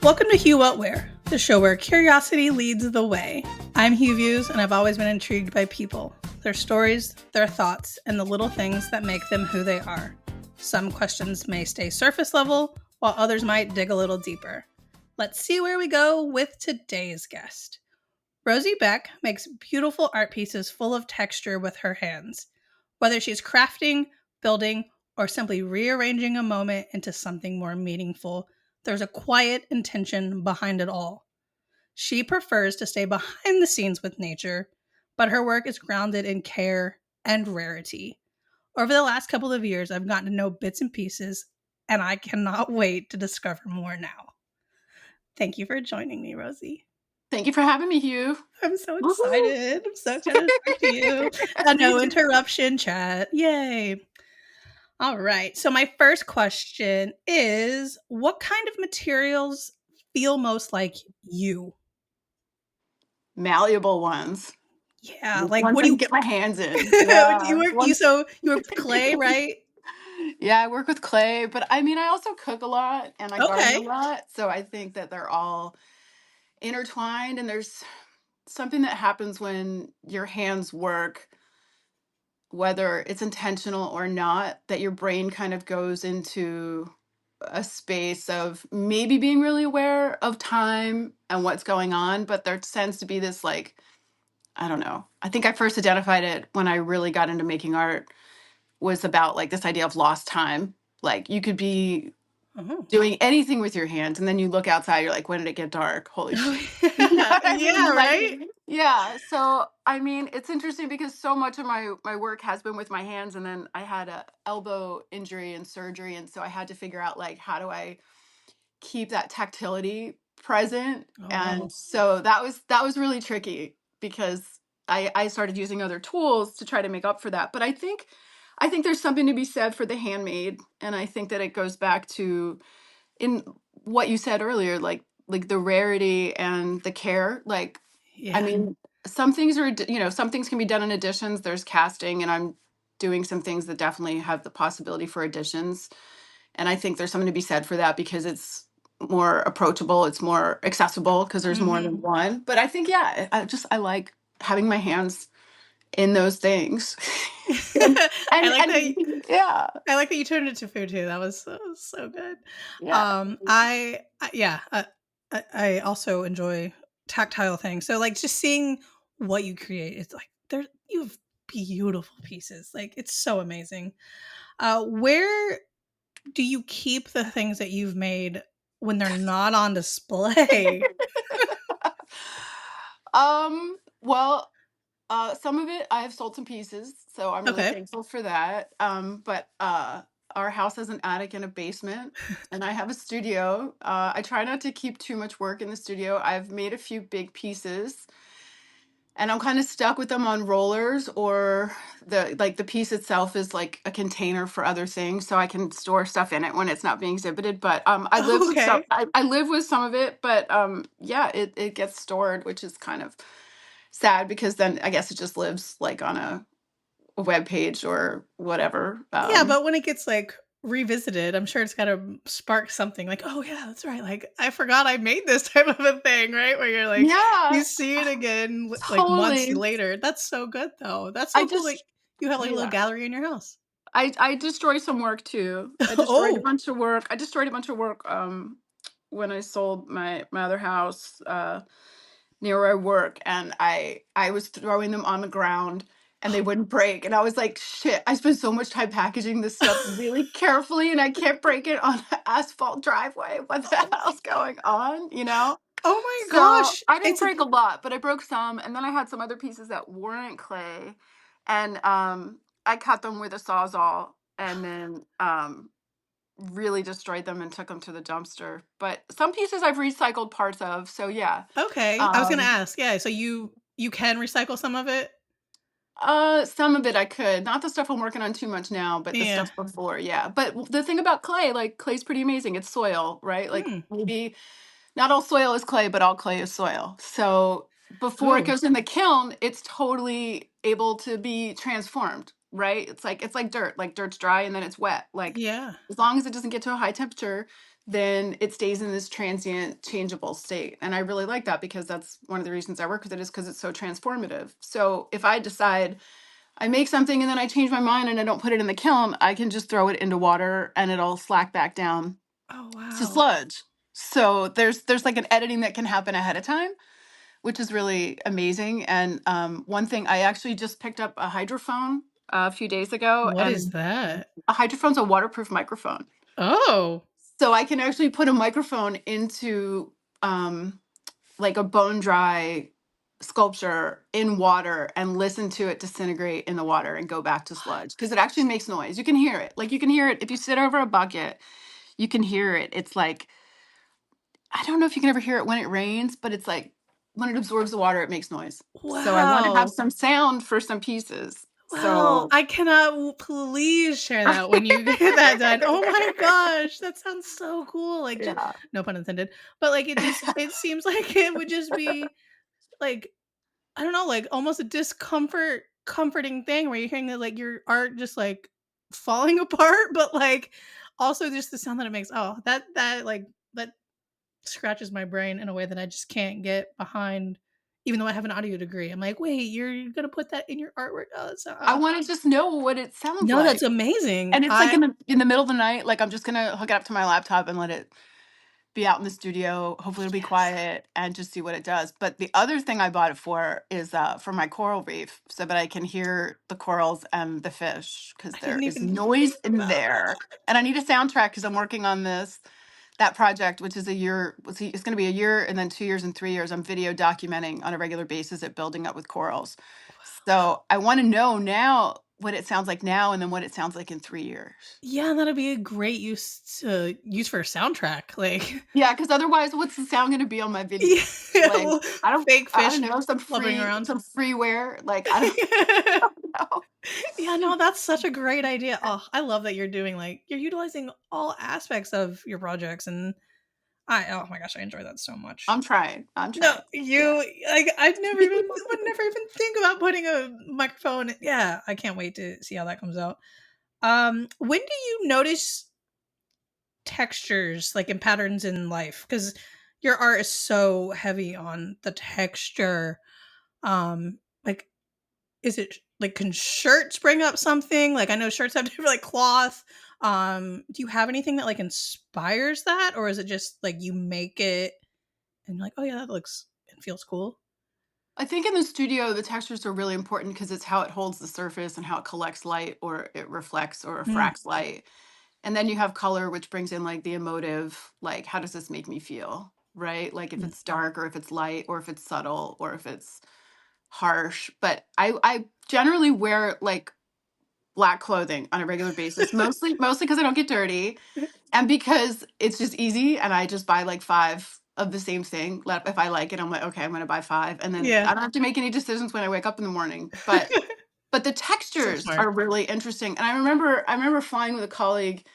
Welcome to Hugh What Where, the show where curiosity leads the way. I'm Hugh Views, and I've always been intrigued by people, their stories, their thoughts, and the little things that make them who they are. Some questions may stay surface level, while others might dig a little deeper. Let's see where we go with today's guest. Rosie Beck makes beautiful art pieces full of texture with her hands. Whether she's crafting, building, or simply rearranging a moment into something more meaningful, there's a quiet intention behind it all. She prefers to stay behind the scenes with nature, but her work is grounded in care and rarity. Over the last couple of years, I've gotten to know bits and pieces, and I cannot wait to discover more now. Thank you for joining me, Rosie. Thank you for having me, Hugh. I'm so excited. I'm so excited to talk to you. A no interruption chat. Yay. All right. So my first question is, what kind of materials feel most like you? Malleable ones. Yeah, like Ones what I do can you get my hands in. Yeah. you work Ones... you work with clay, right? Yeah, I work with clay, but I mean, I also cook a lot and I garden a Okay. lot. So I think that they're all intertwined. And there's something that happens when your hands work, whether it's intentional or not, that your brain kind of goes into a space of maybe being really aware of time and what's going on. But there tends to be this, like, I don't know. I think I first identified it when I really got into making art, was about like this idea of lost time. Like you could be Oh. doing anything with your hands and then you look outside, you're like, when did it get dark? Holy shit. You know Yeah, what I yeah, mean? Like, right? yeah. So I mean, it's interesting because so much of my work has been with my hands, and then I had a elbow injury and surgery, and so I had to figure out, like, how do I keep that tactility present. Oh, And wow. so that was really tricky because I started using other tools to try to make up for that. But I think there's something to be said for the handmade, and I think that it goes back to, in what you said earlier, like the rarity and the care. Like, I Yeah. mean, some things are, some things can be done in additions. There's casting, and I'm doing some things that definitely have the possibility for additions. And I think there's something to be said for that because it's more approachable, it's more accessible because there's more Mhm. than one. But I think, yeah, I like having my hands in those things. and, I and like that and yeah, I like that you turned it to food too. That was so good. yeah. Yeah, I also enjoy tactile things. So like just seeing what you create, it's like you have beautiful pieces. Like it's so amazing. Where do you keep the things that you've made when they're not on display? Well, some of it I have sold some pieces, so I'm really Okay. thankful for that. But our house has an attic and a basement, and I have a studio. I try not to keep too much work in the studio. I've made a few big pieces, and I'm kind of stuck with them on rollers, or the piece itself is like a container for other things, so I can store stuff in it when it's not being exhibited. But I live with some. Okay. I live with some of it, but yeah, it gets stored, which is kind of sad because then I guess it just lives like on a web page or whatever. Yeah, but when it gets like revisited, I'm sure it's got to spark something like, oh yeah, that's right. Like I forgot I made this type of a thing, right? Where you're like, you Yeah, see it again like months totally. later. That's so good though. That's I so cool. Like just you have like a little yeah. gallery in your house. I destroyed some work too. I destroyed a Oh, bunch of work. I destroyed a bunch of work when I sold my other house near where I work, and I was throwing them on the ground and they wouldn't break, and I was like, shit, I spent so much time packaging this stuff really carefully and I can't break it on an asphalt driveway. What the oh my, hell's going on, you know? oh my So gosh! I didn't It's break a lot, but I broke some, and then I had some other pieces that weren't clay, and I cut them with a sawzall, and then really destroyed them and took them to the dumpster. But some pieces I've recycled parts of, so yeah. okay. I was gonna Um, ask. Yeah, so you can recycle some of it. some of it I could, not the stuff I'm working on too much now, but the Yeah. stuff before, yeah. But the thing about clay, like, clay's pretty amazing. It's soil, right? Like, Hmm. maybe not all soil is clay, but all clay is soil. So before it Oh. goes in the kiln, it's totally able to be transformed. right? It's like dirt. Like dirt's dry and then it's wet. Like Yeah. as long as it doesn't get to a high temperature, then it stays in this transient, changeable state. And I really like that because that's one of the reasons I work with it is because it's so transformative. So if I decide I make something and then I change my mind and I don't put it in the kiln, I can just throw it into water and it'll slack back down Oh, to wow. sludge. So there's like an editing that can happen ahead of time, which is really amazing. And one thing I actually just picked up a hydrophone a few days ago, What is and that? a hydrophone's a waterproof microphone. Oh. So I can actually put a microphone into um, like a bone dry sculpture in water and listen to it disintegrate in the water and go back to sludge because it actually makes noise. You can hear it. Like you can hear it if you sit over a bucket, you can hear it. It's like I don't know if you can ever hear it when it rains, but it's like when it absorbs the water, it makes noise. So I want to have Wow. some sound for some pieces. Wow, So I cannot please share that when you get that done. Oh my gosh, that sounds so cool. Like, just yeah. no pun intended, but like it seems like it would just be like I don't know, like almost a comforting thing where you're hearing that like your art just like falling apart, but like also just the sound that it makes. Oh, that scratches my brain in a way that I just can't get behind. Even though I have an audio degree, I'm like, wait, you're gonna put that in your artwork? Oh, it's I want to just know what it sounds no, that's like. amazing. And it's like I in the middle of the night, like I'm just gonna hook it up to my laptop and let it be out in the studio. Hopefully it'll be yes. quiet and just see what it does. But the other thing I bought it for is for my coral reef so that I can hear the corals and the fish because I there didn't is even noise think in about there. that. And I need a soundtrack because I'm working on that project, which is a year, it's going to be a year and then 2 years and 3 years. I'm video documenting on a regular basis it building up with corals. So I want to know now what it sounds like now and then what it sounds like in 3 years. Yeah, that'd be a great use for a soundtrack, like Yeah, because otherwise, what's the sound gonna be on my video? yeah, Like, well, I don't fake I fish don't know, flubbering around. some freeware, like, I don't know. Yeah, no, that's such a great idea. Oh, I love that you're doing, like you're utilizing all aspects of your projects, and I oh my gosh, I enjoy that so much. I'm No, trying. Yeah. you like, I've never even would never even think about putting a microphone yeah, I can't wait to see how that comes out. When do you notice textures, like, in patterns in life? Because your art is so heavy on the texture. Like, is it like, can shirts bring up something? Like, I know shirts have different, like, cloth. Do you have anything that, like, inspires that? Or is it just, like, you make it and you're like, "Oh, yeah, that looks and feels cool?" I think in the studio, the textures are really important because it's how it holds the surface and how it collects light or it reflects or Mm, refracts light. And then you have color, which brings in, like, the emotive, like, how does this make me feel, right? Like, if mm. it's dark or if it's light or if it's subtle or if it's harsh. But I generally wear, like, black clothing on a regular basis, mostly because I don't get dirty and because it's just easy and I just buy like 5 of the same thing. If I like it, I'm like, okay, I'm gonna buy 5. And then Yeah. I don't have to make any decisions when I wake up in the morning. But the So textures smart. are really interesting. And I remember flying with a colleague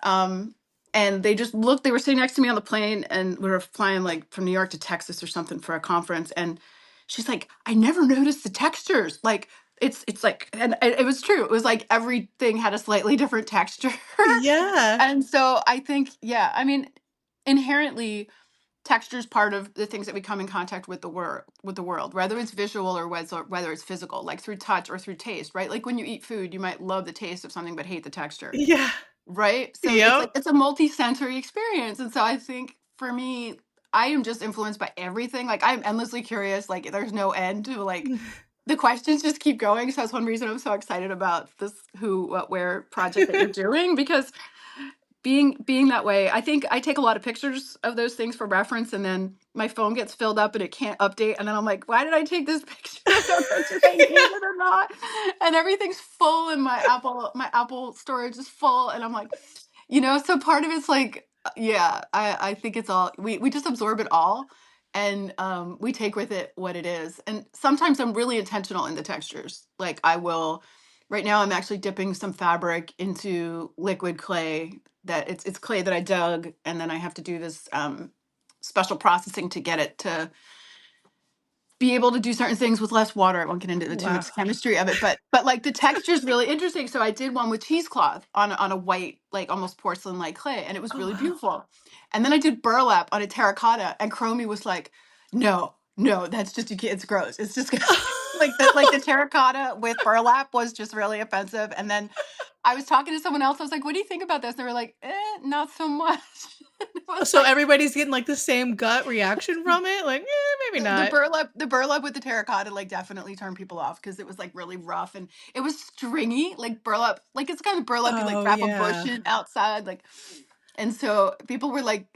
um, and they were sitting next to me on the plane and we were flying like from New York to Texas or something for a conference. And she's like, I never noticed the textures. Like it's like, and it was true. It was like everything had a slightly different texture. Yeah. And so I think, yeah, I mean, inherently texture is part of the things that we come in contact with the world, whether it's visual or whether it's physical, like through touch or through taste, right? Like when you eat food, you might love the taste of something but hate the texture. Yeah. Right? So it's Yep. like it's a multi-sensory experience. And so I think for me, I am just influenced by everything. Like I'm endlessly curious. Like there's no end to like the questions just keep going. So that's one reason I'm so excited about this who, what, where project that you're doing because being that way, I think I take a lot of pictures of those things for reference and then my phone gets filled up and it can't update and then I'm like, why did I take this picture? I don't know if I need it or not. And everything's full in my Apple storage is full and I'm like, so part of it's like, yeah, I think it's all we just absorb it all and we take with it what it is. And sometimes I'm really intentional in the textures. Like I will right now I'm actually dipping some fabric into liquid clay that it's clay that I dug, and then I have to do this special processing to get it to be able to do certain things with less water. I won't get into the too Wow. much chemistry of it, but like the texture is really interesting. So I did one with cheesecloth on a white, like almost porcelain like clay, and it was Oh, really wow. beautiful. And then I did burlap on a terracotta, and Chromie was like, "No, no, that's just you can't. It's gross. It's just like the terracotta with burlap was just really offensive." And then I was talking to someone else. I was like, "What do you think about this?" They were like, not so much." It was So like everybody's getting, like, the same gut reaction from it? Like, maybe the not. burlap with the terracotta like definitely turned people off because it was like really rough and it was stringy like burlap, like it's kind of burlap you like Oh, wrap a bush yeah. in outside, like, and so people were like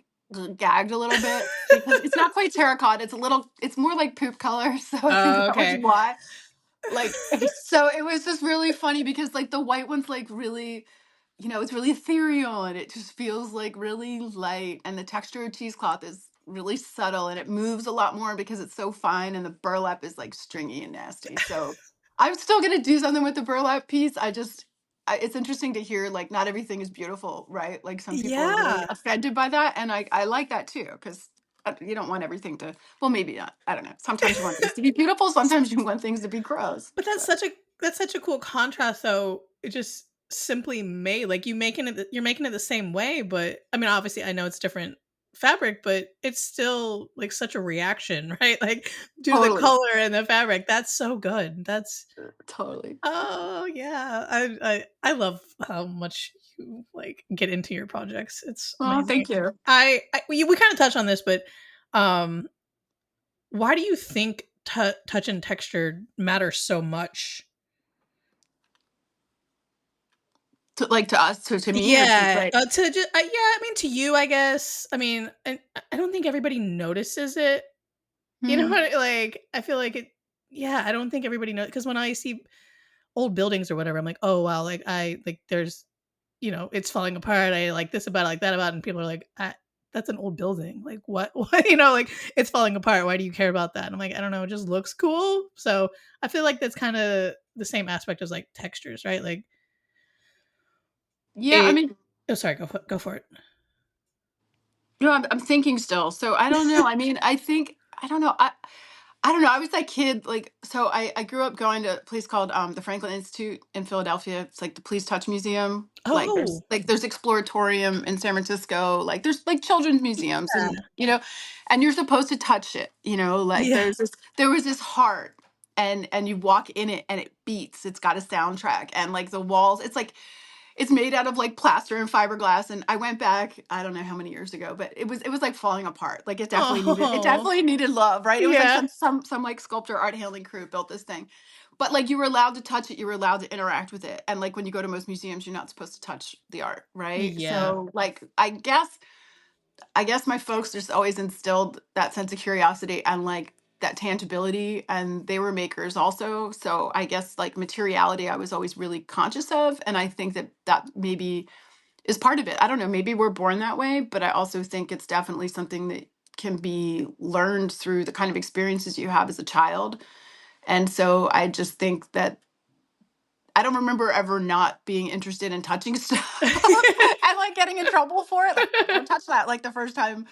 gagged a little bit because it's not quite terracotta, it's more like poop color. So I think Oh, that was okay. why, like, so it was just really funny because like the white one's like really, it's really ethereal and it just feels like really light. And the texture of cheesecloth is really subtle and it moves a lot more because it's so fine. And the burlap is like stringy and nasty. So I'm still going to do something with the burlap piece. It's interesting to hear like not everything is beautiful, right? Like some people are really Yeah. offended by that. And I like that too because you don't want everything to, well, maybe not. I don't know. Sometimes you want things to be beautiful. Sometimes you want things to be gross. But So that's such a cool contrast, though. It just simply made like, you're making it the same way, but I mean, obviously, I know it's different fabric, but it's still, like, such a reaction, right? Like, do the totally, color and the fabric. That's so good. That's totally. oh, yeah. I love how much you, like, get into your projects. It's Oh, amazing. thank you. We kinda touched on this, but, um, why do you think touch and texture matter so much? To us, to me, or to Yeah, like, to just yeah, I mean, to you, I guess. I mean, and I don't think everybody notices it. You know hmm, what? Like, I feel like it yeah, I don't think everybody knows because when I see old buildings or whatever, I'm like, "Oh, wow," like, there's it's falling apart, I like this about it, like that about it, and people are like, that's an old building, like, what what?" Like, "It's falling apart, why do you care about that?" And I'm like, "I don't know, it just looks cool." So, I feel like that's kinda the same aspect as, like, textures, right? Like, yeah, I it mean, oh, sorry, go for it. no, I'm thinking still. So I don't know. I mean, I don't know. I don't know. I was that kid, like, so I grew up going to a place called the Franklin Institute in Philadelphia. It's like the Please Touch Museum. Like Oh, there's Exploratorium in San Francisco. Like there's like children's museums, yeah. and you're supposed to touch it. Like Yeah. there was this heart, and you walk in it and it beats. It's got a soundtrack and like the walls. It's made out of like plaster and fiberglass, and I went back, I don't know how many years ago, but it was like falling apart. Like it Oh, definitely needed love, right? It was like yeah. some like sculptor art handling crew built this thing. But like you were allowed to touch it, you were allowed to interact with it. And like when you go to most museums, you're not supposed to touch the art, right? Yeah. So like I guess my folks just always instilled that sense of curiosity and like that tangibility, and they were makers also. So I guess like materiality I was always really conscious of, and I think that maybe is part of it. I don't know, maybe we're born that way, but I also think it's definitely something that can be learned through the kind of experiences you have as a child. And so I just think that I don't remember ever not being interested in touching stuff and like getting in trouble for it. Like, don't touch that. Like the first time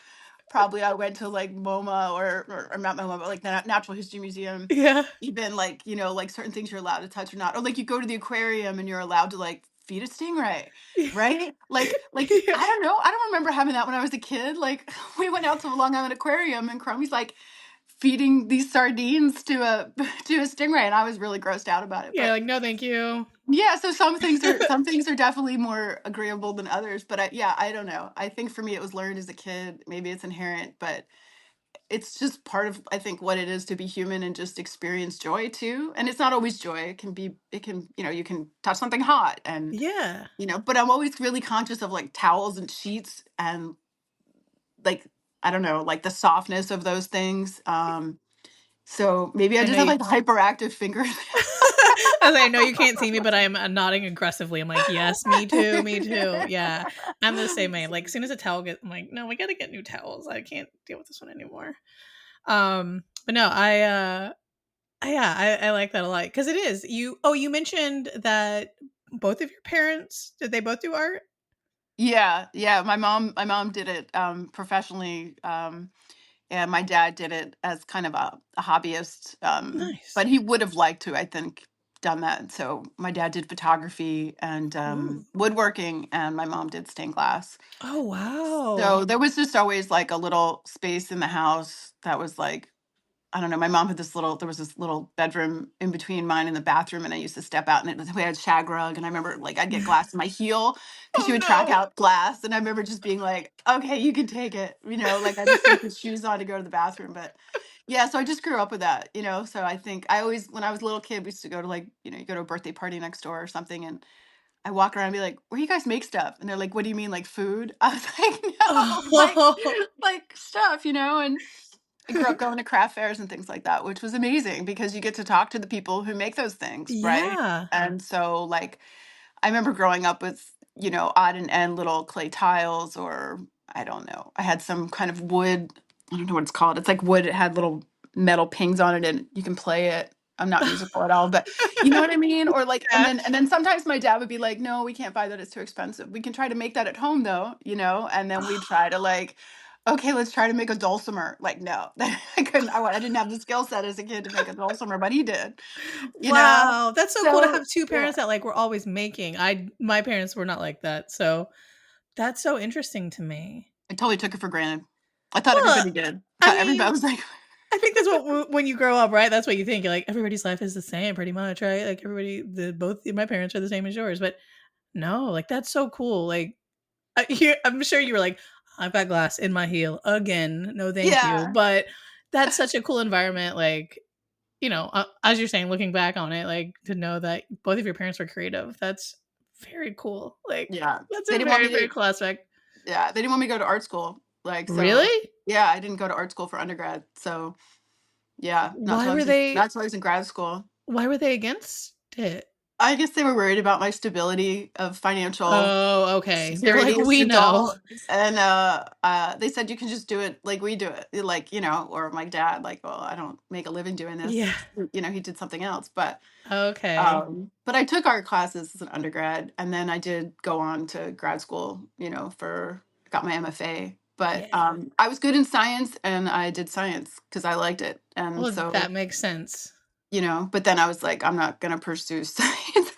probably I went to like MoMA or not MoMA, but like the Natural History Museum. Yeah. Even like, like certain things you're allowed to touch or not. Or like you go to the aquarium and you're allowed to like feed a stingray, right? Like Yeah. I don't know. I don't remember having that when I was a kid. Like we went out to the Long Island Aquarium and Crummy's like feeding these sardines to a to a stingray, and I was really grossed out about it. Yeah, But like, "No, thank you." yeah, so some things are definitely more agreeable than others. But I don't know. I think for me it was learned as a kid. Maybe it's inherent, but it's just part of I think what it is to be human and just experience joy too. And it's not always joy. It can you can touch something hot and Yeah. but I'm always really conscious of like towels and sheets and like I don't know, like the softness of those things. So maybe I I know just have you like hyperactive fingers. I was like, "I know you can't see me, but I'm, nodding aggressively." I'm like, "Yes, me too, me too." Yeah. I'm the same way. Like, as soon as a towel gets I'm like, "No, we gotta get new towels. I can't deal with this one anymore." But no, yeah, I like that a lot because it is. You mentioned that both of your parents, did they both do art? Yeah, yeah. My mom did it professionally. and my dad did it as kind of a hobbyist. Nice. But he would have liked to, I think, done that. So my dad did photography and Ooh. woodworking, and my mom did stained glass. Oh, wow. So there was just always like a little space in the house that was like, I don't know. My mom had there was this little bedroom in between mine and the bathroom, and I used to step out, and we had shag rug. And I remember like I'd get glass in my heel because she Oh, would track no. out glass. And I remember just being like, okay, you can take it. Like I just like put shoes on to go to the bathroom. But yeah, so I just grew up with that. So I think I always, when I was a little kid, we used to go to like, you go to a birthday party next door or something. And I walk around and be like, where do you guys make stuff? And they're like, what do you mean, like food? I was like, no, Oh, like stuff. And I grew up going to craft fairs and things like that, which was amazing because you get to talk to the people who make those things, right? yeah. And so, like, I remember growing up with, odd and end little clay tiles, or I don't know. I had some kind of wood. I don't know what it's called. It's like wood. It had little metal pings on it, and you can play it. I'm not musical at all, but you know what I mean? Or like, and Yeah. then sometimes my dad would be like, "No, we can't buy that. It's too expensive. We can try to make that at home, though." And then we try to like, okay, let's try to make a dulcimer. Like, no, I couldn't. I didn't have the skill set as a kid to make a dulcimer, but he did. You know. Wow, that's so cool to So have 2 yeah. parents that, like, were always making. My parents were not like that, so that's so interesting to me. I totally took it for granted. I thought Well, everybody did. I Thought everybody mean, was like, I think that's what when you grow up, right? That's what you think. You're like, everybody's life is the same pretty much, right? Like, both my parents are the same as yours, but no, like, that's so cool. Like, I'm sure you were like, "I've got glass in my heel again. No, thank you." yeah, But that's such a cool environment, like, as you're saying, looking back on it, like, to know that both of your parents were creative, that's very cool. Like, yeah. that's They a didn't want very, me very to. cool aspect. Yeah, they didn't want me to go to art school. Like so. Really? Yeah, I didn't go to art school for undergrad. So yeah, not Why till I were was in, they not till I was in grad school. why were they against it? I guess they were worried about my stability of financial Oh, okay. They were like, security as an "We know." adult, and they said you can just do it like we do it, like or my dad, like, well, I don't make a living doing Yeah. this. He did something else, but Okay. I took art classes as an undergrad, and then I did go on to grad school. For I got my MFA. But Yeah. I was good in science, and I did science because I liked it, and Well, so that makes sense. But then I was like, I'm not gonna pursue science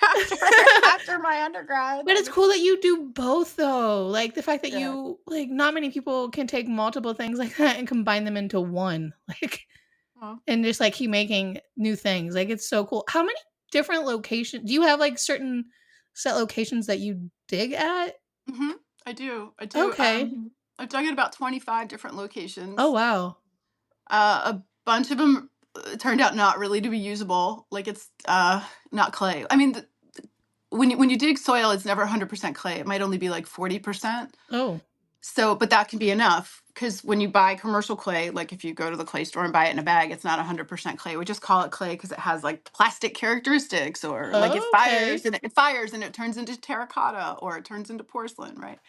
after my undergrad. But it's cool that you do both though. Like the fact that Yeah. you like not many people can take multiple things like that and combine them into one. Like Well, and just like keep making new things. Like it's so cool. How many different locations do you have like certain set locations that you dig at? mhm, I do. I do. Okay. I've dug at about 25 different Oh locations. wow. A bunch of them turned out not really to be usable. Like it's not clay. I mean, when you dig soil, it's never 100% clay. It might only be like 40%. Oh. So, but that can be enough because when you buy commercial clay, like if you go to the clay store and buy it in a bag, it's not 100% clay. We just call it clay because it has like plastic characteristics, or like it Okay. fires and it fires and it turns into terracotta or it turns into porcelain, right?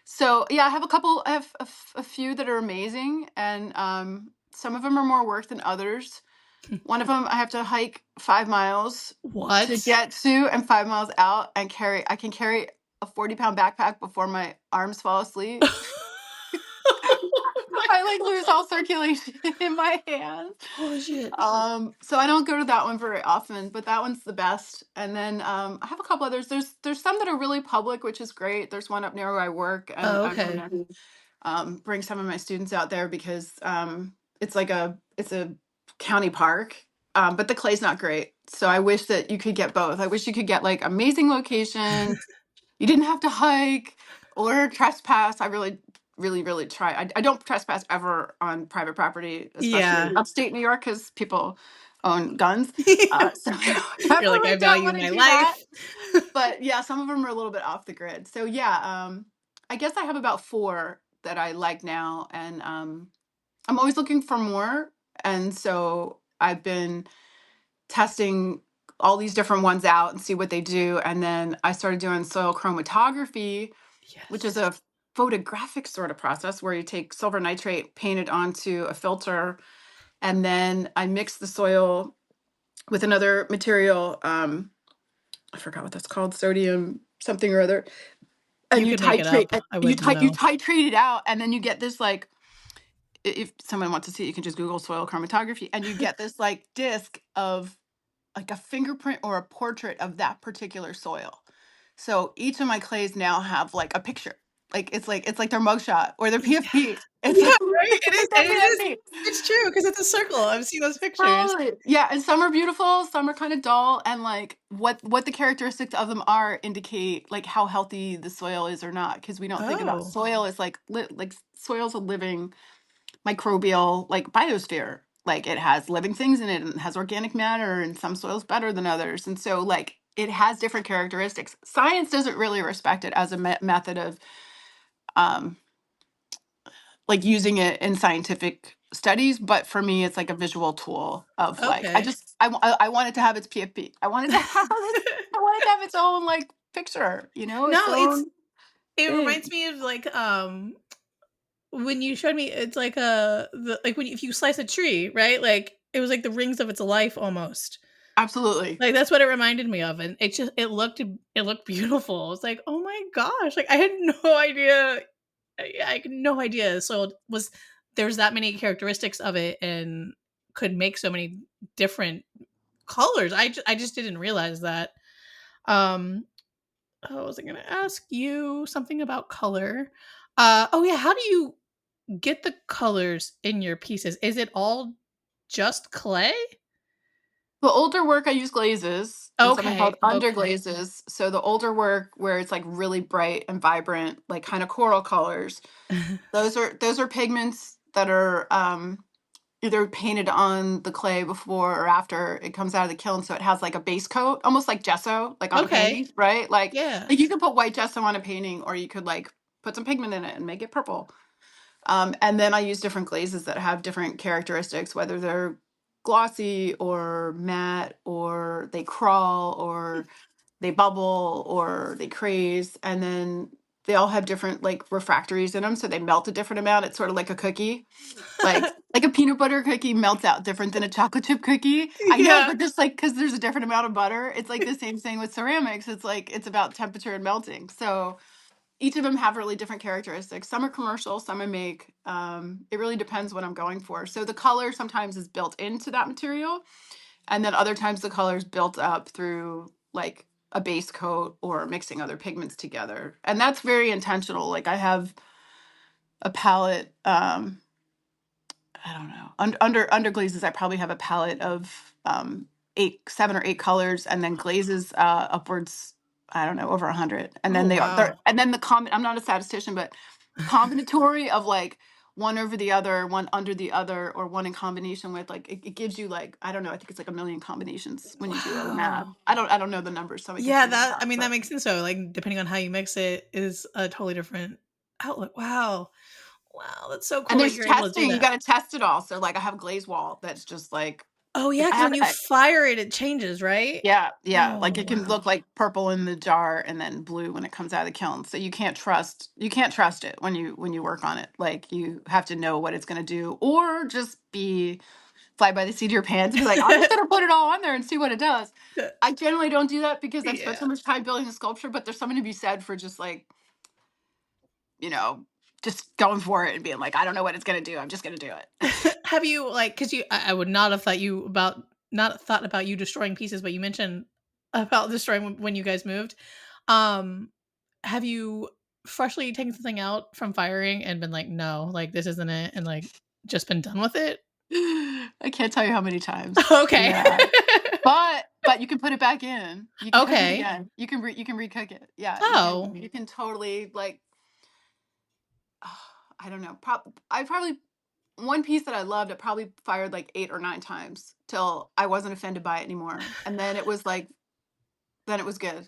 So yeah, I have a couple. I have a few that are amazing, and some of them are more work than others. One of them I have to hike 5 miles to What? get to, and 5 miles out, and carry. I can carry a 40-pound backpack before my arms fall asleep. Oh my I like lose god. all circulation in my hands. Oh shit. So I don't go to that one very often, but that one's the best. And then I have a couple others. There's some that are really public, which is great. There's one up near where I work, and Oh, I'm okay. gonna bring some of my students out there because it's a county park, but the clay's not great. So I wish that you could get both. I wish you could get like amazing locations. You didn't have to hike or trespass. I really, really, really try. I don't trespass ever on private property, especially Yeah. in upstate New York, because people own guns. So I You're like, I definitely don't value want to my do that. life. But yeah, some of them are a little bit off the grid. So yeah, I guess I have about four that I like now, and I'm always looking for more. And so I've been testing all these different ones out and see what they do. And then I started doing soil chromatography, which is Yes. a photographic sort of process where you take silver nitrate, paint it onto a filter, and then I mix the soil with another material. I forgot what that's called, sodium something or other. And You you could make it titrate, up. I wouldn't you know. titrate it out, and then you get this like if someone wants to see it, you can just Google soil chromatography, and you get this like disc of like a fingerprint or a portrait of that particular soil. So each of my clays now have like a picture. Like it's like their mugshot or their Yeah, PFP. It's yeah, like right? It is, it's and their it is, PFP. it's true, 'cause it's a circle. I've seen those pictures. Totally. Yeah, and some are beautiful, some are kind of dull, and like what the characteristics of them are indicate like how healthy the soil is or not. Because we don't think about Oh, soil as like soil's a living microbial like biosphere. Like it has living things in it and it has organic matter, and some soils better than others. And so like it has different characteristics. Science doesn't really respect it as a method of um like using it in scientific studies, but for me it's like a visual tool of like okay. I wanted to have its PFP. I wanted to have it, I wanted to have its own like picture, you know, its No, own it thing. reminds me of, like, when you showed me, it's like, the like, when if you slice a tree, right? Like, it was like the rings of its life almost. Absolutely. Like, that's what it reminded me of, and it looked beautiful. It's like, "Oh my gosh," like, I had no idea. I had no idea soil was there's that many characteristics of it and could make so many different colors. I just didn't realize that. Um, oh, was I gonna ask you something about color? Oh yeah, how do you get the colors in your pieces? Is it all just clay? The older work I use glazes and something called Okay, okay. underglazes. So the older work where it's like really bright and vibrant, like kind of coral colors, those are pigments that are either painted on the clay before or after it comes out of the kiln, so it has like a base coat, almost like gesso, like on a Okay, painting, right? Like yeah. like you could put white gesso on a painting, or you could like put some pigment in it and make it purple. And then I use different glazes that have different characteristics, whether they're glossy or matte, or they crawl, or they bubble, or they craze. And then they all have different like refractories in them, so they melt a different amount. It's sort of like a cookie, like a peanut butter cookie melts out different than a chocolate chip cookie. I know, Yeah. but just like because there's a different amount of butter, it's like the same thing with ceramics. It's like it's about temperature and melting. So each of them have really different characteristics. Some are commercial, some I make. It really depends what I'm going for. So the color sometimes is built into that material, and then other times the color is built up through like a base coat or mixing other pigments together. And that's very intentional. Like I have a palette. I don't know. Under glazes, I probably have a palette of 7 or 8 colors, and then glazes upwards. I don't know, over 100. And Oh, then wow. and then I'm not a statistician, but combinatory of like one over the other, one under the other, or one in combination with like it gives you like I don't know. I think it's like a million combinations when you do all the math. Wow. I don't know the numbers, so I can Yeah, figure it that I out. mean, that But makes sense though, like, depending on how you mix it is a totally different outlook. Wow. Wow, that's so and cool that there's you're able to do testing. You that. got to test it all. So like I have a glaze wall that's just Oh, yeah, like I because when have you fire it, it changes, right? Yeah, yeah, like, Oh, it can wow. look like purple in the jar and then blue when it comes out of the kiln, so you can't trust it when you work on it, like, you have to know what it's gonna do, or just be fly by the seat of your pants and be like, "I'm just gonna put it all on there and see what it does." I generally don't do that because I've spent Yeah. so much time building the sculpture, but there's something to be said for just, like, you know, just going for it and being like, "I don't know what it's gonna do, I'm just gonna do it." Have you, like, because I would not have thought you about not thought about you destroying pieces, but you mentioned about destroying when you guys moved. Um, have you freshly taken something out from firing and been like, "No, like, this isn't it," and, like, just been done with it? I can't tell you how many times. Okay. Yeah. But you can put it back in. You can cook it Okay. again. You can recook it. Yeah, Oh. you can totally like I don't know. I probably one piece that I loved, it probably fired like 8 or 9 times till I wasn't offended by it anymore. And then it was like then it was good.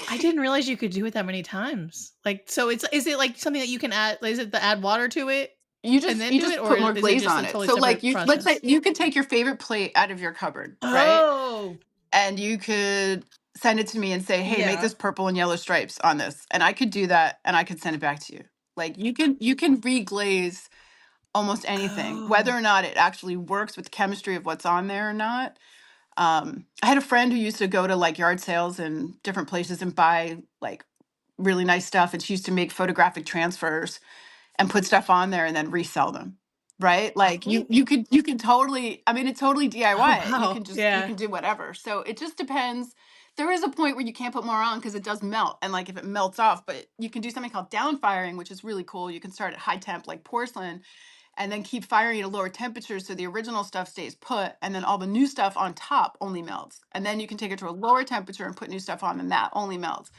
I didn't realize you could do it that many times. Like, so is it, like, something that you can add is it the add water to it and then You do it, just or put more is it glaze just on a it. totally So like separate you let's say process? you could take your favorite plate out of your cupboard, right? Oh. And you could send it to me and say, "Hey, make Yeah. this purple and yellow stripes on this." And I could do that and I could send it back to you. Like you can reglaze almost anything, whether Oh. or not it actually works with the chemistry of what's on there or not. I had a friend who used to go to like yard sales and different places and buy like really nice stuff, and she used to make photographic transfers and put stuff on there and then resell them. right? Like you can totally, I mean, it's totally Oh, DIY it. wow. You Yeah. can do whatever. So it just depends. There is a point where you can't put more on because it does melt, and like if it melts off, but you can do something called down firing, which is really cool. You can start at high temp like porcelain, and then keep firing at a lower temperature so the original stuff stays put, and then all the new stuff on top only melts. And then you can take it to a lower temperature and put new stuff on, and that only melts.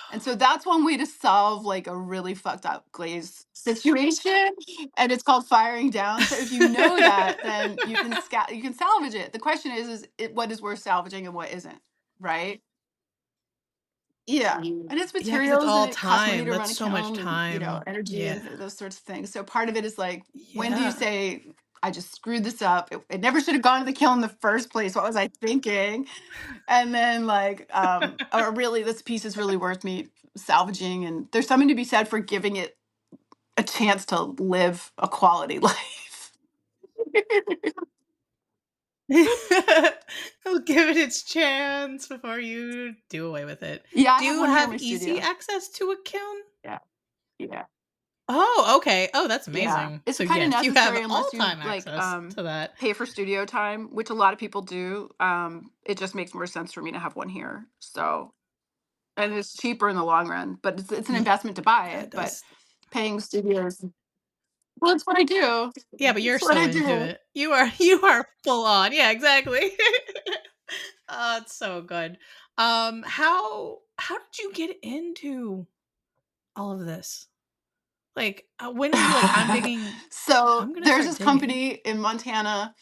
And so that's one way to solve like a really fucked up glaze situation, and it's called firing down. So if you know that, then you can salvage it. The question is what is worth salvaging and what isn't, right? Yeah, and it's Yeah, because it's materials, and all it costs money time. to That's run a so much kiln, and time. energy Yeah. and those sorts of things. So part of it is like, when do you Yeah. say, I just screwed this up? It never should have gone to the kiln in the first place. What was I thinking? And then like, or really, this piece is really worth me salvaging. And there's something to be said for giving it a chance to live a quality life. I'll give it its chance before you do away with it. Yeah, I Do have you one here in have my easy studio. access to a kiln? Yeah, yeah. Oh, okay. Oh, that's Yeah, amazing. it's So, kind of yes, you have necessary unless you all-time like access to that. pay for studio time, which a lot of people do. It just makes more sense for me to have one here. So, and it's cheaper in the long run, but it's an Ye investment to buy Yeah, it it. But does. paying studios, well, it's what I do. Yeah, but you're It's what so I into do. it. You are full on. Yeah, exactly. Oh, it's so good. How did you get into all of this? Like, when are you like, So I'm gonna there's start this digging. company in Montana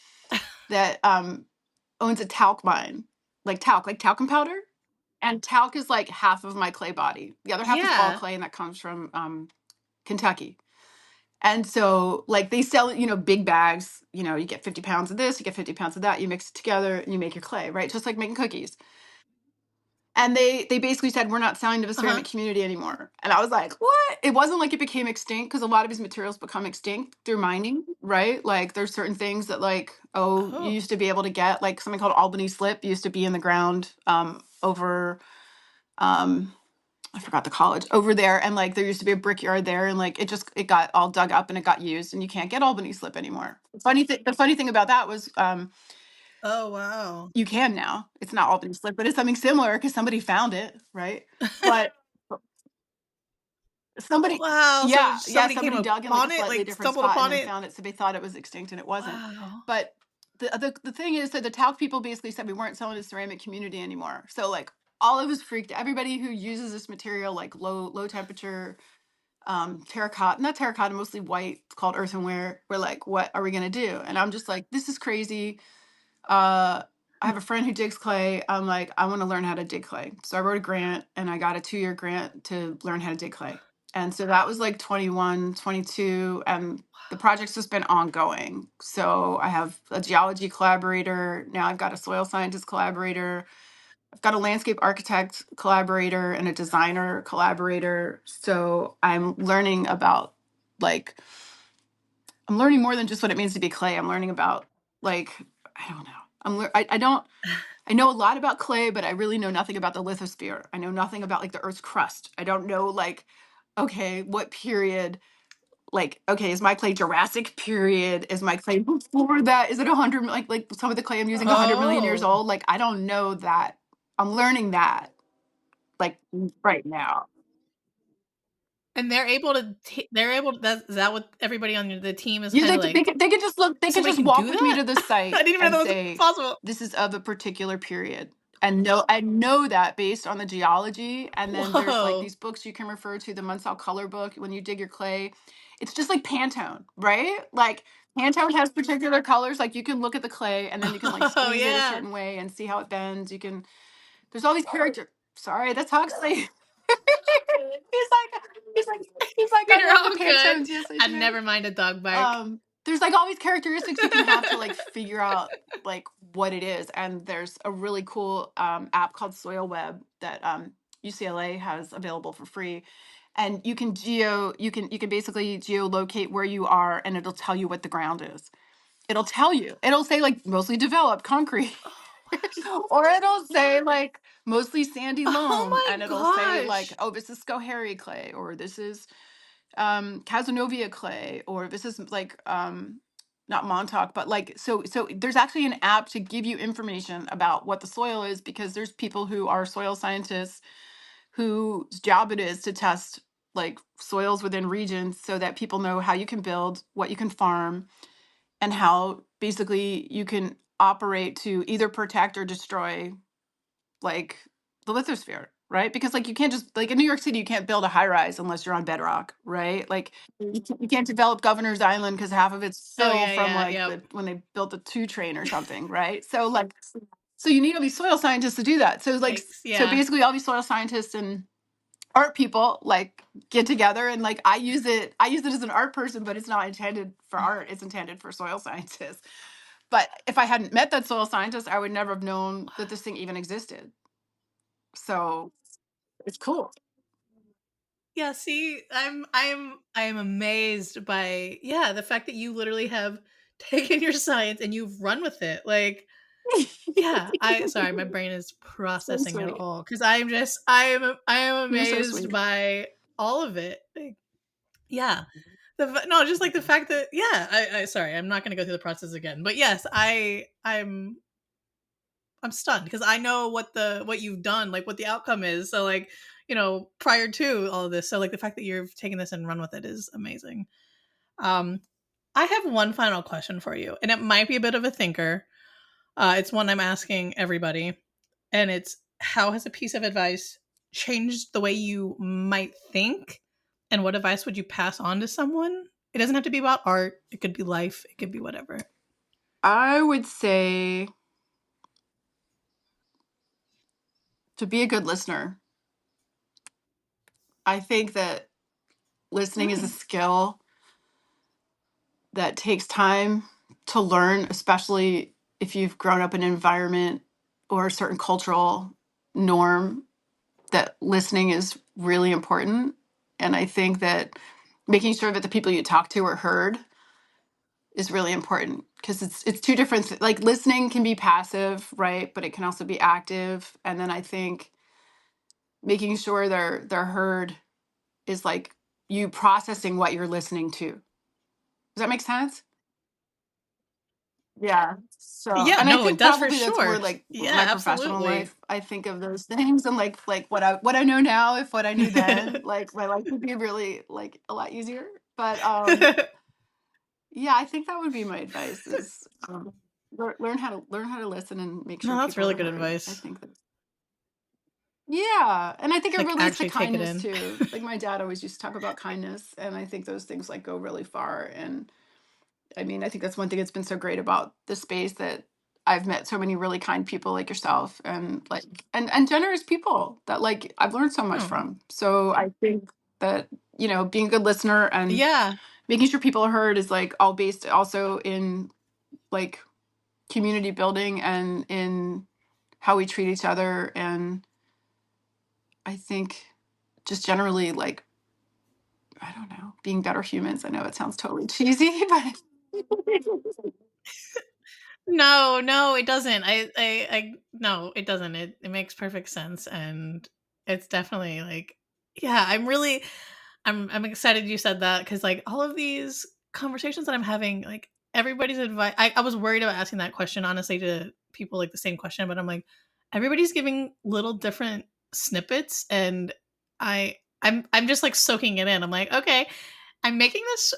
that owns a talc mine, like talcum powder. And talc is like half of my clay body. The other half is all Yeah. clay, and that comes from Kentucky. And so, like, they sell, big bags. You get 50 pounds of this, you get 50 pounds of that, you mix it together, and you make your clay, right? Just like making cookies. And they basically said, we're not selling to the Uh-huh. ceramic community anymore. And I was like, what? It wasn't like it became extinct, because a lot of these materials become extinct through mining, right? Like, there's certain things that, like, oh, you Oh. used to be able to get, like something called Albany slip used to be in the ground over. Um, I forgot the college over there, and like there used to be a brickyard there, and like it got all dug up and it got used, and you can't get Albany slip anymore. The funny thing about that was, Oh, wow. you can now. It's not Albany slip, but it's something similar because somebody found it, right? But somebody, Wow, so yeah, yeah, somebody came somebody dug in like a upon it, slightly like, different stumbled spot and upon then it? found it, so they thought it was extinct and it wasn't. Wow. But the thing is that the talc people basically said we weren't selling to the ceramic community anymore. So like all of us freaked. Everybody who uses this material, like low temperature terracotta, not terracotta, mostly white, it's called earthenware. We're like, what are we gonna do? And I'm just like, this is crazy. uh I have a friend who digs clay. I'm like, I want to learn how to dig clay. So I wrote a grant, and I got a 2-year grant to learn how to dig clay. And so that was like 21, 22, and the project's just been ongoing. So I have a geology collaborator now. I've got a soil scientist collaborator. I've got a landscape architect collaborator and a designer collaborator. So I'm learning about, like, I'm learning more than just what it means to be clay. I'm learning about, like, I don't know. I don't, I know a lot about clay, but I really know nothing about the lithosphere. I know nothing about like the Earth's crust. I don't know, like, okay, what period, like, okay, is my clay Jurassic period? Is my clay before that? Is it 100, like some of the clay I'm using 100 million years Oh. old? Like, I don't know that. I'm learning that, like, right now. And they're able to is that what everybody on the team is Yeah, kinda like, they could just look, they so could they just can walk do with me that? to the I site didn't even and know that was say, possible. this is of a particular period. And I know that based on the geology. And then there's like Whoa. these books you can refer to, the Munsell Color book, when you dig your clay. It's just like Pantone, right? Like Pantone has particular colors. Like you can look at the clay and then you can like Oh, squeeze it a yeah. certain way and see how it bends. There's all these character. Sorry, that's Huxley. He's like, I You're love the all good. Pantones. Yes, I I do. never mind a dog bark. There's like all these characteristics you can have to like figure out like what it is. And there's a really cool app called Soil Web that UCLA has available for free. And you can basically geolocate where you are, and it'll tell you what the ground is. It'll say like mostly developed concrete. Or it'll say like mostly sandy Oh loam, and my it'll say like, gosh. oh, this is Schoharie clay, or this is Cazenovia clay, or this is like not Montauk, but like so there's actually an app to give you information about what the soil is, because there's people who are soil scientists whose job it is to test like soils within regions so that people know how you can build, what you can farm, and how basically you can operate to either protect or destroy like the lithosphere, right? Because like you can't just like in New York City, you can't build a high rise unless you're on bedrock, right? Like you can't develop Governor's Island because half of it's Oh fill yeah, from yeah, like yep. the when they built the two train or something, right? So like so you need all these soil scientists to do that. So like Yikes, so yeah. basically all these soil scientists and art people like get together, and like I use it as an art person, but it's not intended for art, it's intended for soil scientists. But if I hadn't met that soil scientist, I would never have known that this thing even existed. So it's cool. Yeah, see, I am amazed by, yeah, the fact that you literally have taken your science and you've run with it. Like, yeah, I sorry, my brain is So processing it sweet. all because I am You're so amazed sweet. by all of it. Like, yeah. No, just like the fact that, yeah, I sorry, I'm not going to go through the process again. But yes, I'm stunned because I know what you've done, like what the outcome is. So like, prior to all of this, so like the fact that you've taken this and run with it is amazing. Um, I have one final question for you, and it might be a bit of a thinker. It's one I'm asking everybody, and it's how has a piece of advice changed the way you might think, and what advice would you pass on to someone? It doesn't have to be about art. It could be life. It could be whatever. I would say to be a good listener. I think that listening is a Mm. skill that takes time to learn, especially if you've grown up in an environment or a certain cultural norm, that listening is really important. And I think that making sure that the people you talk to are heard is really important, because it's two different like listening can be passive, right? But it can also be active. And then I think making sure they're heard is like you processing what you're listening to. Does that make sense? Yeah. So, Yeah, and I no, it think does for probably that's sure. where like Yeah, my professional absolutely. life, I think of those things, and like what I know now, if what I knew then, like my life would be really like a lot easier. But yeah, I think that would be my advice is learn how to listen and make No, sure that's people really are good heard. I advice. think that yeah, and I think it Like, relates to actually take it kindness in. too. Like my dad always used to talk about kindness, and I think those things like go really far. And I mean, I think that's one thing that's been so great about the space, that I've met so many really kind people like yourself, and like and generous people that like I've learned so much Oh. from. So I think that, being a good listener and Yeah. making sure people are heard is like all based also in like community building and in how we treat each other. And I think just generally like, I don't know, being better humans. I know it sounds totally cheesy, but No, no, it doesn't. I no, it doesn't. It makes perfect sense, and it's definitely like, yeah, I'm excited you said that because like all of these conversations that I'm having, like everybody's advice. I was worried about asking that question honestly to people, like the same question, but I'm like, everybody's giving little different snippets, and I'm just like soaking it in. I'm like, okay, I'm making this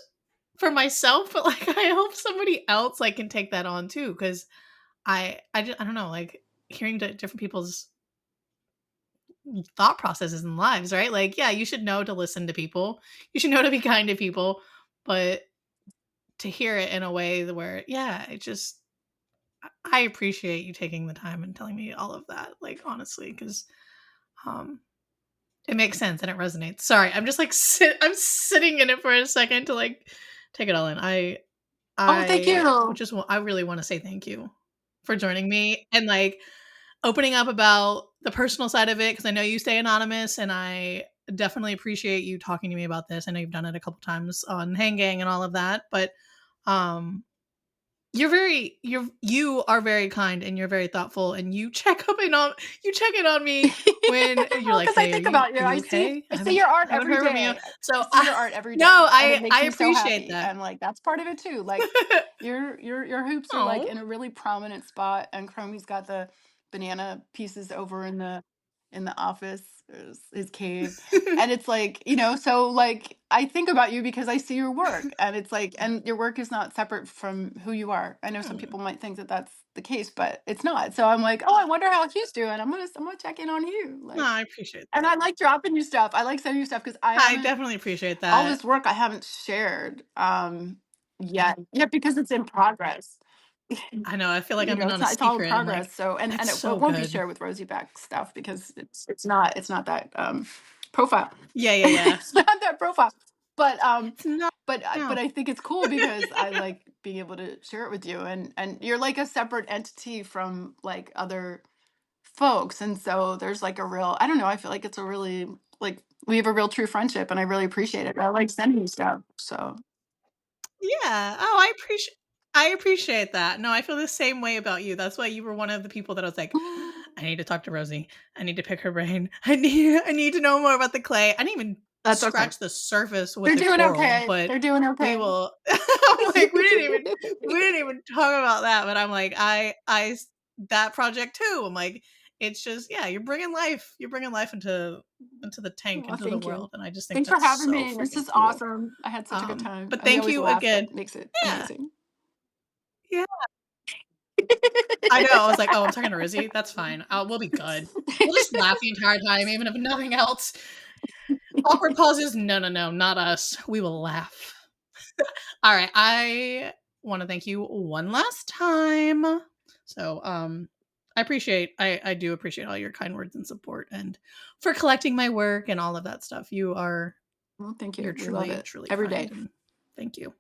for myself, but like I hope somebody else like can take that on too, because I don't know, like hearing different people's thought processes and lives, right? Like, yeah, you should know to listen to people. You should know to be kind to people, but to hear it in a way where, yeah, it just I appreciate you taking the time and telling me all of that, like honestly, because um it makes sense and it resonates. Sorry, I'm just like I'm sitting in it for a second to like take it all in. oh, thank you. I really want to say thank you for joining me and like opening up about the personal side of it because I know you stay anonymous and I definitely appreciate you talking to me about this. I know you've done it a couple times on Hang Gang and all of that, but um you are very kind and you're very thoughtful and you check in on me when you're Well, like, because I "Hey, think about you. are you okay? I see your art I haven't every heard from you." day. I So, see your art every no, day, and it I makes me so appreciate happy. that. And like that's part of it too. Like your hoops are like Oh. in a really prominent spot, and Chromie's got the banana pieces over in the office, his cave. And it's like, so like I think about you because I see your work, and it's like, and your work is not separate from who you are. I know some Hmm. people might think that that's the case, but it's not. So I'm like, oh, I wonder how he's doing. I'm gonna check in on you, No, like. I appreciate And that. I like dropping you stuff. I like sending you stuff because I I haven't definitely appreciate all that. this work I haven't shared yet because it's in progress. I know, I feel like I'm in on a It's all in secret. I'm progress. like, So "It's it so won't be good." shared with Rosie Beck stuff because it's not that profile. Yeah, yeah, yeah. It's not that profile. But It's not but no. I think it's cool because I like being able to share it with you, and you're like a separate entity from like other folks. And so there's like a real, I don't know, I feel like it's a really, like, we have a real true friendship, and I really appreciate it. I like sending you stuff. So Yeah. Oh, I appreciate that. No, I feel the same way about you. That's why you were one of the people that I was like, I need to talk to Rosie. I need to pick her brain. I need to know more about the clay. I didn't even that's okay. scratch the surface with They're the doing coral, okay. but They're doing we okay. will I'm like, we didn't even talk about that, but I'm like, that project too. I'm like, it's just, yeah, you're bringing life into the tank, Well, into the thank you. world, and I just think Thanks for that's having so me. This freaking is cool. awesome. I had such a good time. But And we thank always you laugh. again. That makes it Yeah. amazing. Yeah. I know. I was like, "Oh, I'm talking to Rizzy? That's fine. We'll be good. We'll just laugh the entire time, even if nothing else." Awkward pauses? No, no, no, not us. We will laugh. All right. I want to thank you one last time. So, I do appreciate all your kind words and support and for collecting my work and all of that stuff. Well, thank You're you. We love truly, it truly every kind day. and thank you.